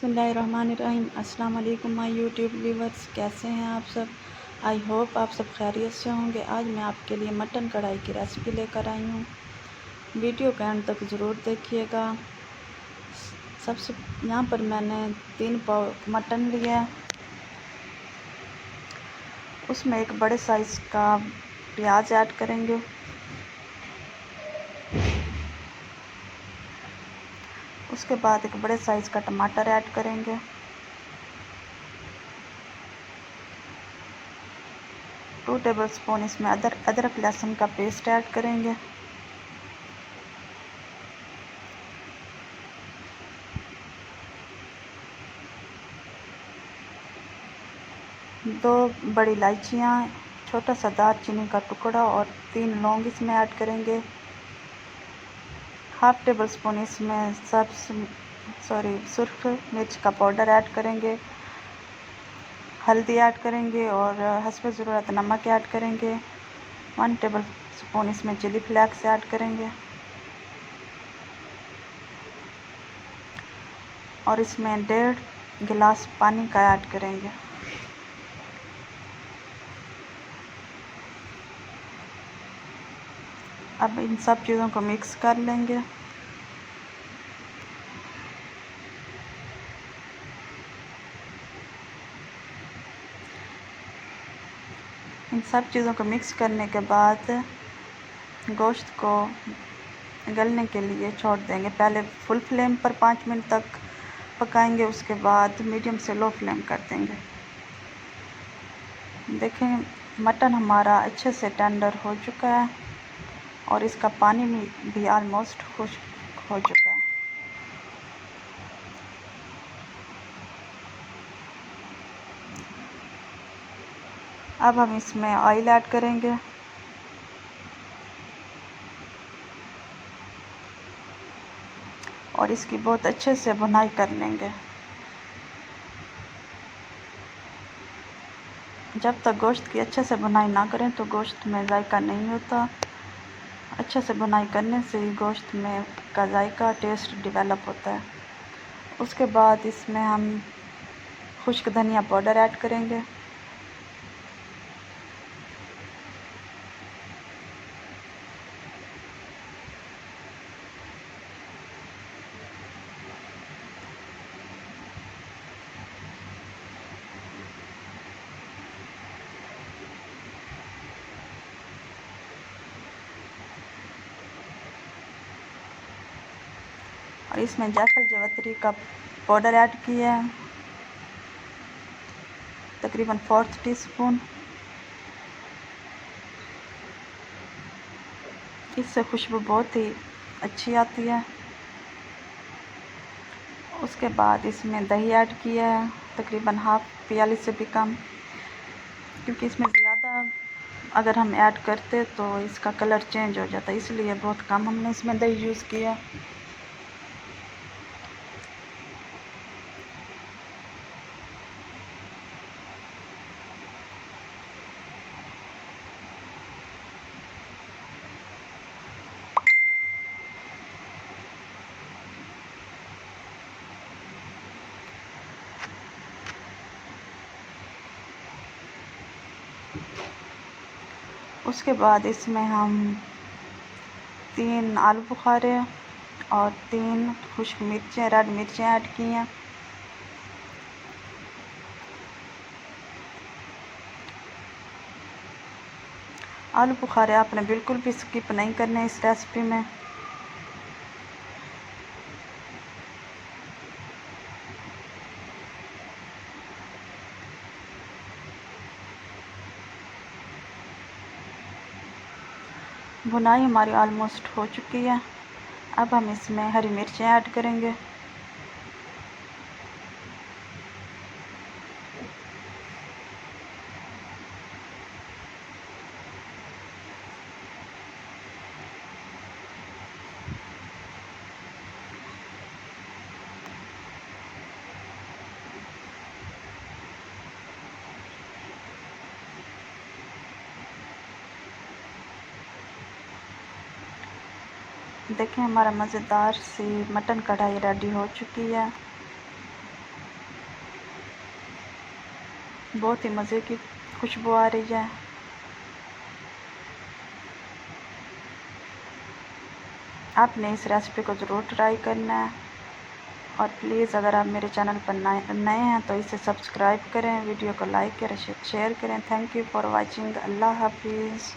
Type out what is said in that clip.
बिस्मिल्लाहिर्रहमानिर्रहीम। अस्सलाम वालेकुम माय यूट्यूब व्यूवर्स, कैसे हैं आप सब। आई होप आप सब खैरियत से होंगे। आज मैं आपके लिए मटन कढ़ाई की रेसिपी लेकर आई हूँ। वीडियो का एंड तक ज़रूर देखिएगा। सबसे यहाँ पर मैंने 3 पाव मटन लिया है। उसमें एक बड़े साइज़ का प्याज ऐड करेंगे। उसके बाद एक बड़े साइज़ का टमाटर ऐड करेंगे। टू टेबलस्पून इसमें अदरक लहसुन का पेस्ट ऐड करेंगे। दो बड़ी इलायचियाँ, छोटा सा दालचीनी का टुकड़ा और 3 लौंग इसमें ऐड करेंगे। हाफ़ टेबल स्पून इसमें सुर्ख मिर्च का पाउडर ऐड करेंगे। हल्दी ऐड करेंगे और हस्ब ज़रूरत नमक ऐड करेंगे। 1 टेबल स्पून इसमें चिली फ्लेक्स ऐड करेंगे और इसमें 1.5 गिलास पानी का ऐड करेंगे। अब इन सब चीज़ों को मिक्स कर लेंगे। इन सब चीज़ों को मिक्स करने के बाद गोश्त को गलने के लिए छोड़ देंगे। पहले फुल फ्लेम पर 5 मिनट तक पकाएंगे, उसके बाद मीडियम से लो फ्लेम कर देंगे। देखें, मटन हमारा अच्छे से टेंडर हो चुका है और इसका पानी भी ऑलमोस्ट खुश्क हो चुका है। अब हम इसमें ऑयल ऐड करेंगे। और इसकी बहुत अच्छे से भुनाई कर लेंगे। जब तक गोश्त की अच्छे से भुनाई ना करें तो गोश्त में जायका नहीं होता। अच्छे से भुनाई करने से ही गोश्त में का जायका टेस्ट डेवलप होता है। उसके बाद इसमें हम खुश्क धनिया पाउडर ऐड करेंगे। और इसमें जायफल जावित्री का पाउडर ऐड किया है, तकरीबन 1/4 टीस्पून। इससे खुशबू बहुत ही अच्छी आती है। उसके बाद इसमें दही ऐड किया है, तकरीबन हाफ़ प्याली से भी कम, क्योंकि इसमें ज़्यादा अगर हम ऐड करते तो इसका कलर चेंज हो जाता है, इसलिए बहुत कम हमने इसमें दही यूज़ किया। उसके बाद इसमें हम 3 आलू बुखारे और 3 खुश्क मिर्चें, रेड मिर्चें ऐड की हैं। आलू बुखारे आपने बिल्कुल भी स्किप नहीं करने इस रेसिपी में। भुनाई हमारी ऑलमोस्ट हो चुकी है। अब हम इसमें हरी मिर्चें ऐड करेंगे। देखें, हमारा मज़ेदार सी मटन कढ़ाई रेडी हो चुकी है। बहुत ही मज़े की खुशबू आ रही है। आपने इस रेसिपी को ज़रूर ट्राई करना है और प्लीज़ अगर आप मेरे चैनल पर नए हैं तो इसे सब्सक्राइब करें, वीडियो को लाइक करें, शेयर करें। Thank you for watching. Allah हाफिज़।